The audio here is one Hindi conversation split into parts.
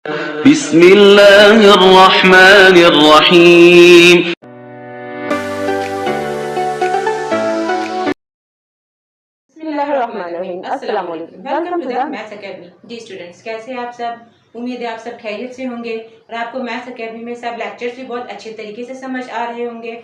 बिस्मिल्लाहिर्रहमानिर्रहीम। अस्सलाम वालेकुम। Welcome to the maths academy. जी स्टूडेंट्स, कैसे हैं आप सब? उम्मीद है आप सब खैरियत से होंगे और आपको मैथ्स एकेडमी में सब लेक्चर्स भी बहुत अच्छे तरीके से समझ आ रहे होंगे।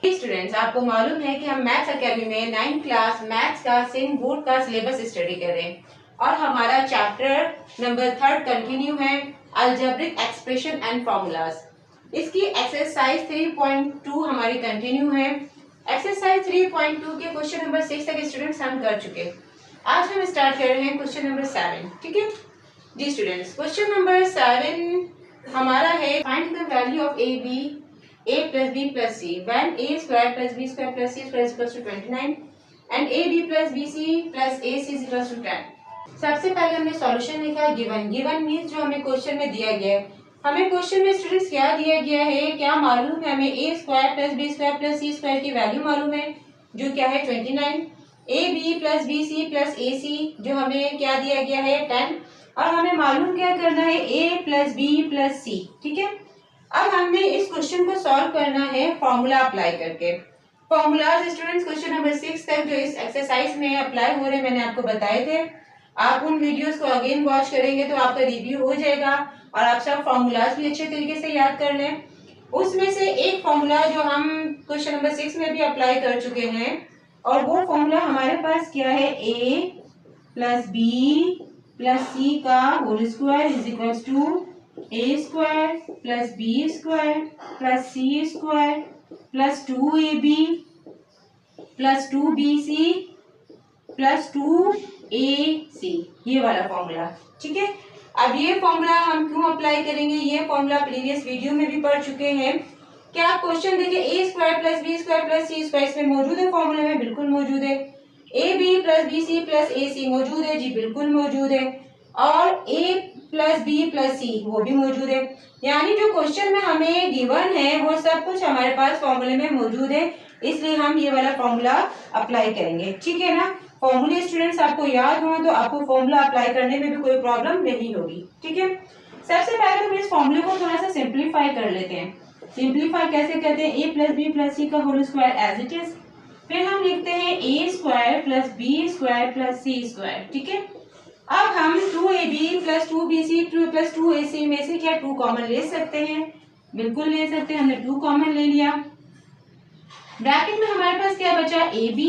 स्टूडेंट्स, आपको मालूम है कि हम मैथ्स एकेडमी में 9th क्लास मैथ्स का सिंध बोर्ड का सिलेबस स्टडी कर रहे हैं और हमारा चैप्टर नंबर 3 कंटिन्यू है, अलजेब्रिक एक्सप्रेशन एंड फॉर्मूलाज। इसकी एक्सरसाइज 3.2 हमारी कंटिन्यू है। एक्सरसाइज 3.2 के क्वेश्चन नंबर 6 तक स्टूडेंट्स हम कर चुके। आज हम स्टार्ट कर रहे हैं क्वेश्चन नंबर 7। ठीक है जी स्टूडेंट्स, क्वेश्चन नंबर 7 हमारा है find the value of a plus B plus C when a square plus B square plus C square is equals to 29 and A B plus B C plus A c is equals to 10। सबसे पहले हमने सॉल्यूशन लिखा है गिवन मींस जो हमें क्वेश्चन में दिया गया है। हमें क्वेश्चन में स्टूडेंट्स क्या दिया गया है, क्या मालूम है हमें A square plus B square plus C square की वैल्यू मालूम है जो क्या है 29, A B plus B C plus A C जो हमें क्या दिया गया है 10, और हमें मालूम क्या करना है ए प्लस बी प्लस सी। ठीक है, अब हमने इस क्वेश्चन को सॉल्व करना है फॉर्मूला अप्लाई करके। फॉर्मूलाज स्टूडेंट्स क्वेश्चन नंबर 6 तक जो इस एक्सरसाइज में अप्लाई हो रहे हैं मैंने आपको बताए थे। आप उन वीडियोस को अगेन वॉच करेंगे तो आपका रिव्यू हो जाएगा और आप सब फॉर्मूलाज भी अच्छे तरीके से याद कर लें। उसमें से एक फॉर्मूला जो हम क्वेश्चन नंबर 6 में भी अप्लाई कर चुके हैं और वो फॉर्मूला हमारे पास क्या है, ए प्लस बी प्लस सी का whole square is equals to a square plus B square plus C square plus 2ab plus 2bc plus 2ac, ये वाला फॉर्मूला। ठीक है, अब ये फॉर्मूला हम क्यों अप्लाई करेंगे, ये फॉर्मूला प्रीवियस वीडियो में भी पढ़ चुके हैं। क्या आप क्वेश्चन देखिए, A square plus B square plus C square इसमें मौजूद है, फॉर्मूले में बिल्कुल मौजूद है। A B plus B C plus A C मौजूद है, जी बिल्कुल मौजूद है। और A plus B plus C वो भी मौजूद है। यानी जो क्वेश्चन में हमें गिवन है वो सब कुछ हमारे पास फॉर्मूले में मौजूद है, इसलिए हम ये वाला फॉर्मूला अप्लाई करेंगे। ठीक है ना, फॉर्मूले स्टूडेंट्स आपको याद हो तो आपको फॉर्मूला अप्लाई करने में भी कोई प्रॉब्लम नहीं होगी। ठीक है, सबसे पहले हम इस फॉर्मूले को थोड़ा सा सिंप्लीफाई कर लेते हैं। सिंप्लीफाई कैसे करते हैं, ए प्लस बी प्लस सी का whole square as it is, फिर हम लिखते हैं A square plus B square plus C square. ठीक है, अब हम 2ab plus 2bc plus 2ac में से क्या 2 कॉमन ले सकते हैं, बिल्कुल ले सकते हैं। हमने 2 कॉमन ले लिया। ब्रैकेट में हमारे पास क्या बचा, ab,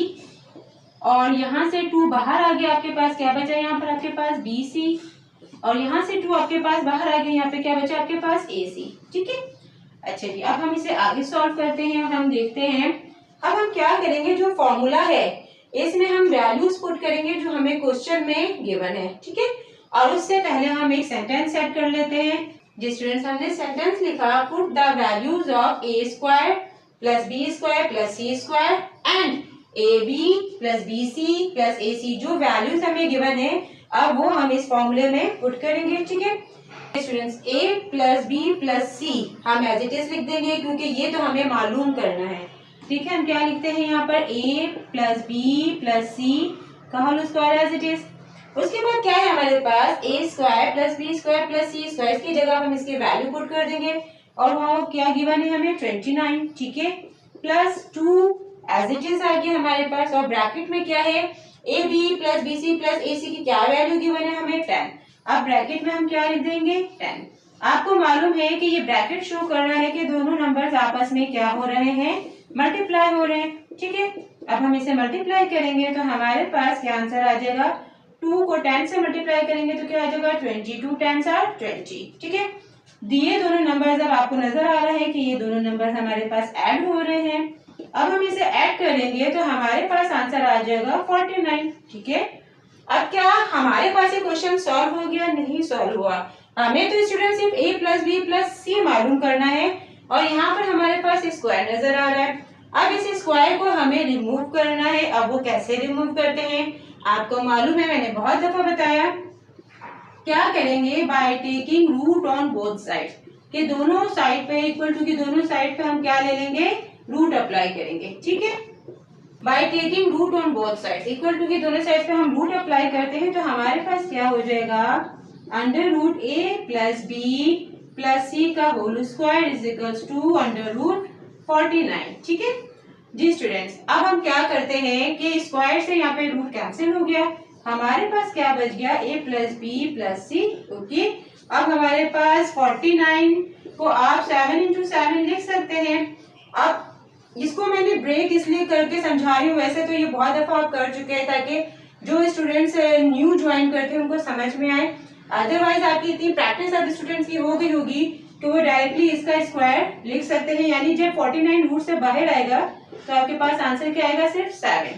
और यहाँ से 2 बाहर आ गया, आपके पास क्या बचा, यहाँ पर आपके पास bc, और यहाँ से 2 आपके पास बाहर आ गया, यहाँ पे क्या बचा आपके पास ac। ठीक है, अच्छा जी, अब हम इसे आगे सॉल्व करते हैं और हम देखते हैं अब हम क्या करेंगे, जो फॉर्मूला है इसमें हम वैल्यूज पुट करेंगे जो हमें क्वेश्चन में गिवन है। ठीक है, और उससे पहले हम एक सेंटेंस सेट कर लेते हैं। जिस स्टूडेंट्स हमने सेंटेंस लिखा, put the values of A square plus B square plus C square and A B plus B C plus A C, जो वैल्यूज हमें गिवन है अब वो हम इस फॉर्मूले में पुट करेंगे। ठीक है students, a plus B plus C हम एज इट इज लिख देंगे क्योंकि ये तो हमें मालूम करना है। ठीक है, हम क्या लिखते हैं यहाँ पर, a प्लस बी प्लस सी का whole square as it is. उसके बाद क्या है हमारे पास, a square plus B square plus C square, इसकी जगह हम इसके वैल्यू पुट कर देंगे और वहाँ क्या गिवन है हमें 29। ठीक है, प्लस 2 एज इट इज आ गया हमारे पास, और ब्रैकेट में क्या है, A B plus B C plus A C की क्या वैल्यू गिवन है हमें 10। अब ब्रैकेट में हम क्या लिख देंगे 10। आपको मालूम है कि ये ब्रैकेट शो कर रहा है कि दोनों नंबर्स आपस में क्या हो रहे हैं, मल्टीप्लाई हो रहे हैं। ठीक है, अब हम इसे मल्टीप्लाई करेंगे तो हमारे पास क्या आंसर आ जाएगा, 2 को 10 से मल्टीप्लाई करेंगे तो क्या आ जाएगा 20, 2 10s are 20। ठीक है, दिए दोनों नंबर्स, अब आपको नजर आ रहा है कि ये दोनों नंबर्स हमारे पास ऐड हो रहे हैं। अब हम इसे ऐड करेंगे तो हमारे पास आंसर आ जाएगा 49। ठीक है, अब क्या हमारे पास ये क्वेश्चन सॉल्व हो गया, नहीं सॉल्व हुआ। हमें तो स्टूडेंट सिर्फ a प्लस बी प्लस सी मालूम करना है और यहाँ पर हमारे पास स्क्वायर नजर आ रहा है। अब इस स्क्वायर को हमें रिमूव करना है। अब वो कैसे रिमूव करते हैं आपको मालूम है, मैंने बहुत दफा बताया। क्या करेंगे, by taking root on both side, कि दोनों साइड पे इक्वल टू की दोनों साइड पे हम क्या ले लेंगे, रूट अप्लाई करेंगे। ठीक है, by taking root on both sides, equal to की दोनों साइड पे हम रूट अप्लाई करते हैं तो हमारे पास क्या हो जाएगा, under root a plus B plus सी का whole square is equals to under root 49। ठीक है जी स्टूडेंट्स, अब हम क्या करते हैं कि स्क्वायर से यहाँ पे रूट कैंसिल हो गया, हमारे पास क्या बच गया a plus B plus c. Okay, अब हमारे पास 49 को आप 7 इंटू 7 लिख सकते हैं। अब इसको मैंने ब्रेक इसलिए करके समझा रही हूँ, वैसे तो ये बहुत दफा आप कर चुके हैं ताकि जो स्टूडेंट्स न्यू ज्वाइन करते हैं उनको समझ में आए। अदरवाइज आपकी इतनी प्रैक्टिस अब स्टूडेंट्स की हो गई होगी तो वो डायरेक्टली इसका स्क्वायर लिख सकते हैं, यानी जब 49 रूट से बाहर आएगा तो आपके पास आंसर क्या आएगा, सिर्फ 7।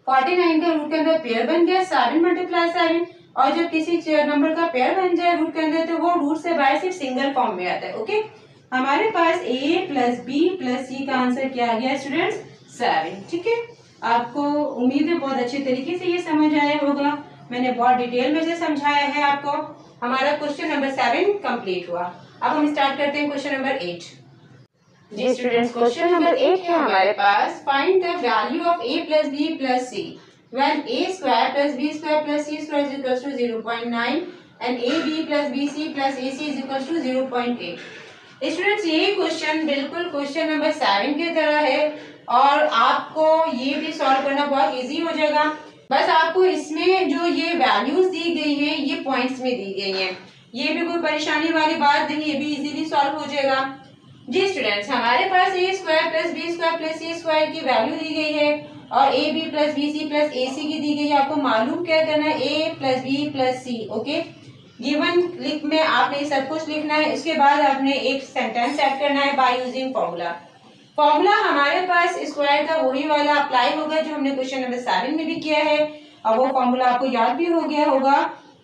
49 का रूट के अंदर पेयर बन गया 7 मल्टीप्लाई 7, और जब किसी नंबर का पेयर बन जाए रूट के अंदर तो वो रूट से बाहर सिर्फ सिंगल फॉर्म में आता है। ओके, हमारे पास a प्लस बी प्लस सी का आंसर क्या आ गया स्टूडेंट्स, 7। ठीक है, आपको उम्मीद है बहुत अच्छे तरीके से ये समझ आया होगा, मैंने बहुत डिटेल में से समझाया है आपको। हमारा क्वेश्चन नंबर 7 कंप्लीट हुआ। अब हम स्टार्ट करते हैं क्वेश्चन नंबर 8। जी स्टूडेंट्स, क्वेश्चन नंबर 8 है हमारे पास, find the value of a plus B plus C when a square plus b square plus c square is equal to 0.9 and ab plus bc plus ac is equal to 0.8। Students, ये क्वेश्चन बिल्कुल क्वेश्चन नंबर 7 की तरह है और आपको ये भी सॉल्व करना बहुत इजी हो जाएगा। बस आपको इसमें जो ये वैल्यूज दी गई हैं ये पॉइंट्स में दी गई हैं, ये भी कोई परेशानी वाली बात नहीं, ये भी इजीली सॉल्व हो जाएगा। जी स्टूडेंट्स, हमारे पास a square plus B square plus C square की वैल्यू दी गई है और A B plus B C plus A C की दी गई है। आपको मालूम क्या करना है, a plus B plus c. Okay, given लिख में आपने सब कुछ लिखना है, इसके बाद आपने एक सेंटेंस ऐड करना है बाय यूजिंग फॉर्मूला। फॉर्मूला हमारे पास स्क्वायर का वही वाला अप्लाई होगा जो हमने क्वेश्चन नंबर 7 में भी किया है, और वो फॉर्मूला आपको याद भी हो गया होगा।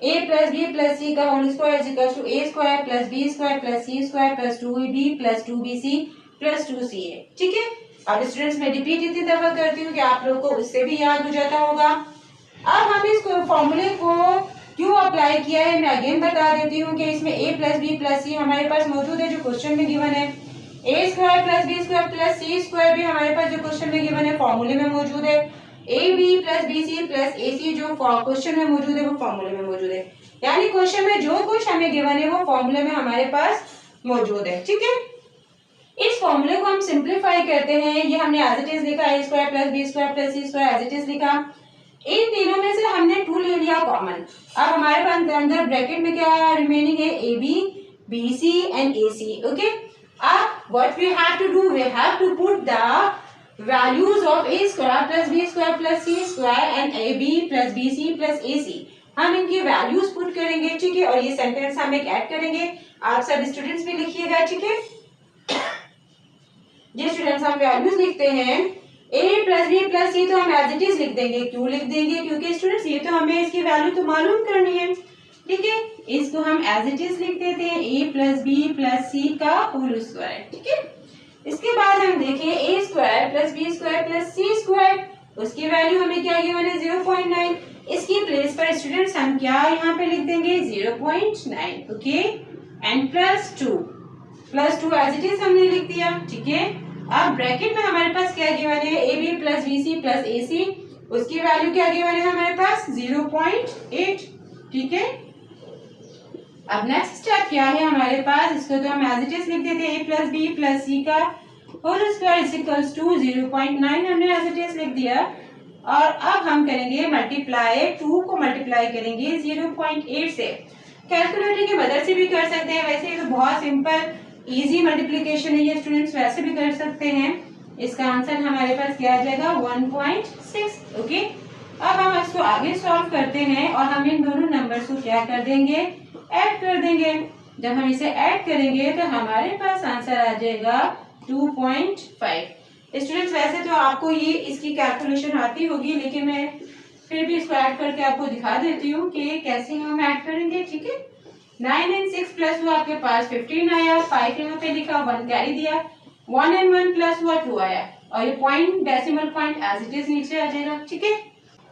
a प्लस बी प्लस सी का whole square is equal to a square plus B square plus C square plus 2ab plus 2bc plus 2ca। ठीक है, अब स्टूडेंट्स मैं रिपीट इतनी दफा करती हूँ कि आप लोगों को उससे भी याद हो जाता होगा। अब हम इस फॉर्मूले को क्यों अप्लाई किया है मैं अगेन बता देती हूँ कि इसमें a प्लस बी प्लस सी हमारे पास मौजूद है जो क्वेश्चन में गिवन है, a square plus B square plus C square भी हमारे पास जो क्वेश्चन में गिवन है फॉर्मूले में मौजूद है, A B plus B C plus A C जो क्वेश्चन में मौजूद है वो फॉर्मूले में मौजूद है, यानी क्वेश्चन में जो कुछ हमें गिवन है वो फॉर्मूले में हमारे पास मौजूद है। ठीक है, इस फॉर्मूले को हम सिंप्लीफाई करते हैं, ये हमने एज इट इज लिखा, a square plus B square plus C square as it is लिखा। इन तीनों में से हमने 2 ले लिया कॉमन। अब हमारे पास अंदर ब्रैकेट में क्या रिमेनिंग है, A B B C and A C. Okay, अब what we have to do, we have to put the values of a square plus b square plus c square and ab plus bc plus ac, हम इनकी वैल्यूज पुट करेंगे। ठीक है, और ये सेंटेंस हम एक ऐड करेंगे, आप सब स्टूडेंट्स भी लिखिएगा। ठीक है, ये स्टूडेंट्स हम वैल्यूज लिखते हैं a प्लस बी प्लस सी, तो हम एज इट इज लिख देंगे। क्यों लिख देंगे, क्योंकि स्टूडेंट्स ये तो हमें इसकी वैल्यू तो मालूम करनी है। ठीक है, इसको हम एज इट इज लिख देते हैं a प्लस बी प्लस सी का होल स्क्वायर। ठीक है, इसके बाद हम देखें a square plus B square plus C square, उसकी वैल्यू हमें क्या गिवन है 0.9। इसकी प्लेस पर स्टूडेंट्स हम क्या यहाँ पे लिख देंगे 0.9। Okay, and plus 2 as it is हमने लिख दिया। ठीक है, अब ब्रैकेट में हमारे पास क्या गिवन है, A B plus B C plus A C, उसकी वैल्यू क्या गिवन है हमारे पास 0.8। ठीक है, अब नेक्स्ट स्टेप क्या है हमारे पास, इसको तो हम एज इट इज लिख देते हैं a प्लस बी प्लस सी का whole square is equals to 0.9 हमने एज इट इज लिख दिया। और अब हम करेंगे मल्टीप्लाई, 2 को मल्टीप्लाई करेंगे 0.8 से। कैलकुलेटर की मदद से भी कर सकते हैं, वैसे ये तो बहुत सिंपल इजी मल्टीप्लिकेशन है, ये स्टूडेंट्स वैसे भी कर सकते हैं। इसका आंसर हमारे पास क्या आ जाएगा 1.6। ओके, अब हम इसको आगे सॉल्व करते हैं और हम इन दोनों नंबर्स को क्या कर देंगे, ऐड कर देंगे। जब हम इसे ऐड करेंगे तो हमारे पास आंसर आ जाएगा 2.5। स्टूडेंट्स वैसे तो आपको ये इसकी कैलकुलेशन आती होगी, लेकिन मैं फिर भी इसको ऐड करके आपको दिखा देती हूँ कि कैसे हम ऐड करेंगे। ठीक है, 9 and 6 प्लस हुआ आपके पास 15 आया, 5 यहाँ पे लिखा, 1 कैरी दिया, 1 and 1 प्लस हुआ 2 आया, और ये point decimal point as it is नीचे आ जाएगा। ठीक है,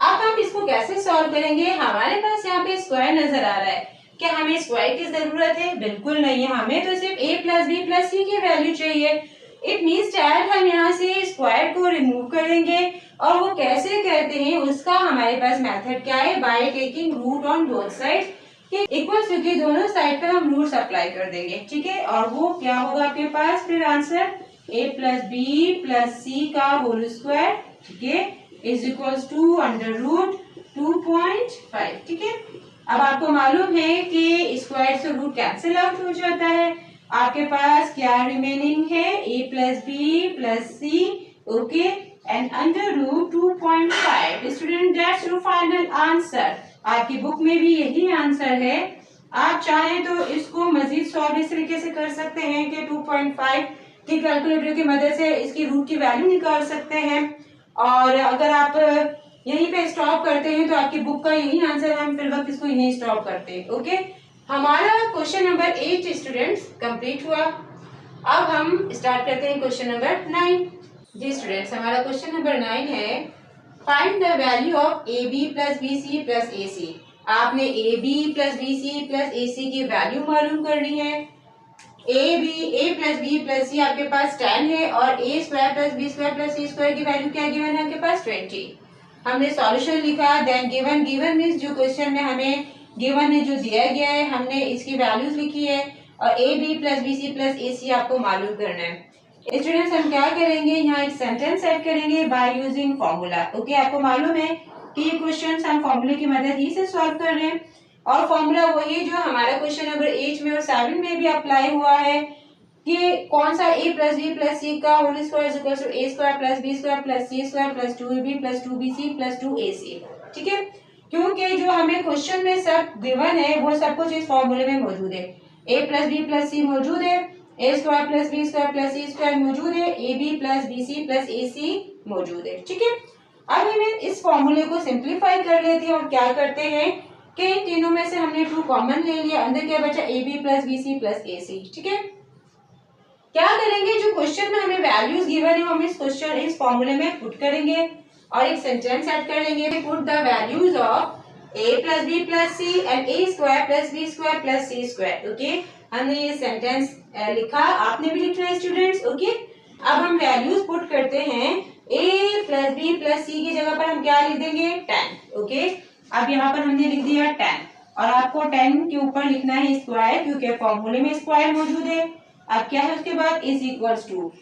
अब हम इसको कैसे सॉल्व करेंगे, हमारे पास यहाँ पे स्क्वायर नजर आ रहा है, क्या हमें स्क्वायर की जरूरत है, बिल्कुल नहीं है, हमें तो सिर्फ a प्लस बी प्लस सी की वैल्यू चाहिए। इट मीन्स डैट हम यहाँ से स्क्वायर को रिमूव करेंगे, और वो कैसे करते हैं उसका हमारे पास मेथड क्या है, by taking root on both side. कि इक्वल टू के दोनों साइड पे हम रूट्स अप्लाई कर देंगे, ठीक है। और वो क्या होगा आपके पास फिर answer a plus B plus सी का होल स्क्वायर, ठीक है, is equals to under root 2.5, ठीक है। अब आपको मालूम है कि स्क्वायर से रूट कैंसिल आउट हो जाता है, आपके पास क्या रिमेनिंग है a plus B plus c, okay, and under root 2.5। Student that's your final answer. आपकी बुक में भी यही आंसर है। आप चाहें तो इसको मजीद सॉल्व इस तरीके से कर सकते हैं कि 2.5 की कैलकुलेटर की मदद से इसकी रूट की वैल्यू निकाल सकते हैं, और अगर आप यहीं पे स्टॉप करते हैं तो आपकी बुक का यही आंसर है, हम फिर वक्त इसको यहीं स्टॉप करते हैं, ओके। हमारा क्वेश्चन नंबर 8 स्टूडेंट्स कंप्लीट हुआ। अब हम स्टार्ट करते हैं क्वेश्चन नंबर 9। जी स्टूडेंट्स, हमारा क्वेश्चन नंबर 9 है find the value of A B plus B C plus A C. आपने A B plus B C plus A C की वैल्यू मालूम करनी है। ए प्लस बी प्लस सी आपके पास 10 है और A square plus B square plus C square की वैल्यू क्या गिवन है आपके पास 20। हमने सॉल्यूशन लिखा, देन गिवन मींस जो क्वेश्चन में हमें गिवन है, जो दिया गया है, हमने इसकी वैल्यूज लिखी है, और A B plus B C plus A C आपको मालूम करना है। स्टूडेंट्स हम क्या करेंगे, यहाँ एक सेंटेंस सेट करेंगे बाय यूजिंग फॉर्मूला, ओके। आपको मालूम है कि ये क्वेश्चन हम फॉर्मूले की मदद ही से सॉल्व कर रहे हैं, और फॉर्मूला वही जो हमारा क्वेश्चन नंबर 8 में और 7 में भी अप्लाई हुआ है कि कौन सा a प्लस बी प्लस सी का whole square equals to a square plus B square plus C square plus 2ab plus 2bc plus 2ac, ठीक है। क्योंकि जो हमें क्वेश्चन में सब गिवन है वो सब कुछ इस फॉर्मूले में मौजूद है। a plus B plus c मौजूद है, a square plus B square plus C square मौजूद है, ab plus bc plus ac मौजूद है, ठीक है। अब हम इस फॉर्मूले को सिंप्लीफाई कर लेते हैं और क्या करते हैं कि इन तीनों में से हमने 2 कॉमन ले लिया, अंदर क्या बचा ab plus bc plus ac, ठीक है। क्या करेंगे, जो क्वेश्चन में हमें वैल्यूज गिवन है हम इस फॉर्मूले में पुट करेंगे और एक सेंटेंस ऐड कर लेंगे, put the values of a plus B plus c and a square plus B square plus C square, okay. हमने ये सेंटेंस लिखा, आपने भी लिखना है स्टूडेंट्स, ओके। अब हम वैल्यूज पुट करते हैं, a प्लस बी प्लस सी की जगह पर हम क्या लिख देंगे 10, ओके। अब यहाँ पर हमने लिख दिया 10 और आपको 10 के ऊपर लिखना है स्क्वायर, क्योंकि फॉर्मूले में स्क्वायर मौजूद है। अब क्या है उसके बाद is equals to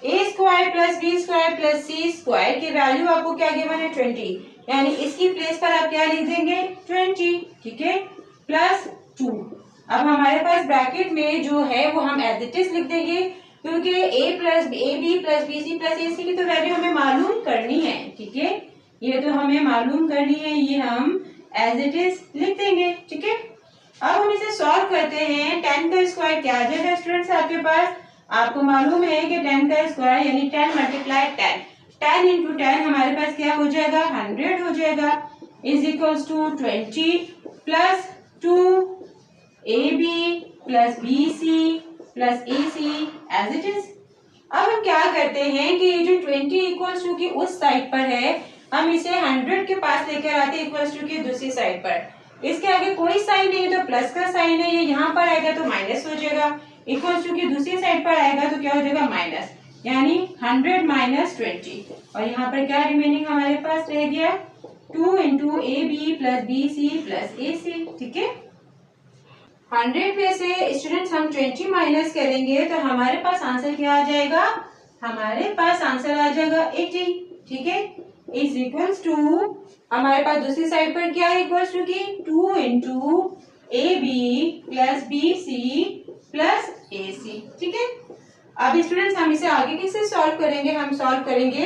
a square plus B square plus C square की वैल्यू आपको क्या गिवन है 20, यानी इसकी प्लेस पर आप क्या लिख देंगे 20, ठीक है, प्लस 2। अब हमारे पास ब्रैकेट में जो है वो हम एज इट इज लिख देंगे, क्योंकि A B plus B C plus A C की तो वैल्यू हमें मालूम करनी है, ठीक है, ये तो हमें मालूम करनी है, ये हम एज इट इज लिख देंगे, ठीक है। अब हम इसे सॉल्व करते हैं। 10 का स्क्वायर क्या आ जाएगा स्टूडेंट्स आपके पास, आपको मालूम है कि 10 का स्क्वायर यानी 10 मल्टीप्लाई 10 इंटू 10 हमारे पास क्या हो जाएगा 100 हो जाएगा, is equals to 20 plus 2ab plus bc plus ac as it is. अब हम क्या करते हैं कि ये जो 20 इक्वल्स टू की उस साइड पर है, हम इसे 100 के पास लेकर आते हैं इक्वल्स टू की दूसरी साइड पर। इसके आगे कोई साइन नहीं है तो प्लस का साइन है, ये यहाँ पर आएगा तो माइनस हो जाएगा, इक्वल्स टू की दूसरी साइड पर आएगा तो क्या हो जाएगा माइनस, यानी 100 माइनस 20, और यहाँ पर क्या रिमेनिंग हमारे पास रह गया 2 into A B plus B C plus A C, ठीक है। 100 में से स्टूडेंट्स हम 20 माइनस करेंगे तो हमारे पास आंसर क्या आ जाएगा, हमारे पास आंसर आ जाएगा 80, ठीक है, इज इक्वल्स टू हमारे पास दूसरी साइड पर क्या है इक्वल्स टू की 2 into A B plus B C plus A C, ठीक है। अब स्टूडेंट्स हम इसे आगे कैसे सॉल्व करेंगे, हम सॉल्व करेंगे,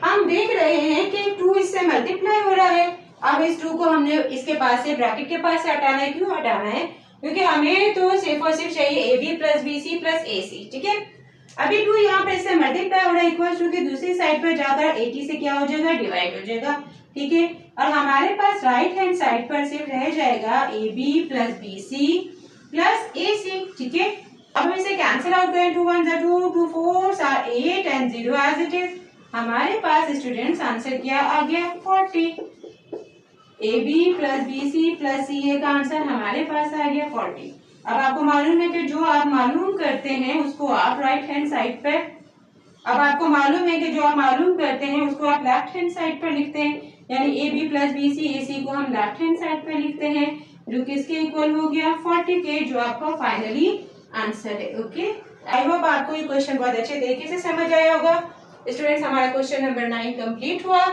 हम देख रहे हैं कि 2 इससे मल्टीप्लाई हो रहा है। अब इस 2 को हमने इसके पास से ब्रैकेट के पास से हटाना है, क्यों हटाना है, क्योंकि हमें तो सिर्फ और सिर्फ चाहिए A B plus B C plus A C, ठीक है। अभी 2 यहाँ पर इससे मल्टीप्लाई हो रहा है इक्वल्स टू की दूसरी साइड पर जाकर 80 से क्या हो जाएगा डिवाइड हो जाएगा, ठीक है, और हमारे पास राइट हैंड साइड पर सिर्फ रह जाएगा A B plus B C plus A C, ठीक है। अब हम इसे कैंसिल आउट करें, 2 1 2 2 4 8 एंड 0 एज इट इज। हमारे पास स्टूडेंट्स आंसर क्या आ गया 40, A B plus B C plus C A का आंसर हमारे पास आ गया 40। अब आपको मालूम है कि जो आप मालूम करते हैं उसको आप राइट हैंड साइड पर, अब आपको मालूम है कि जो आप मालूम करते हैं उसको आप लेफ्ट हैंड साइड पर लिखते हैं, यानी A B plus B C A C को हम लेफ्ट हैंड साइड पर लिखते हैं, जो कि इसके इक्वल हो गया 40K, जो आपका फाइनली आंसर है। ओके, आई होप आपको ये क्वेश्चन बहुत अच्छे तरीके से समझ आया होगा। स्टूडेंट्स, हमारा क्वेश्चन नंबर 9 कंप्लीट हुआ।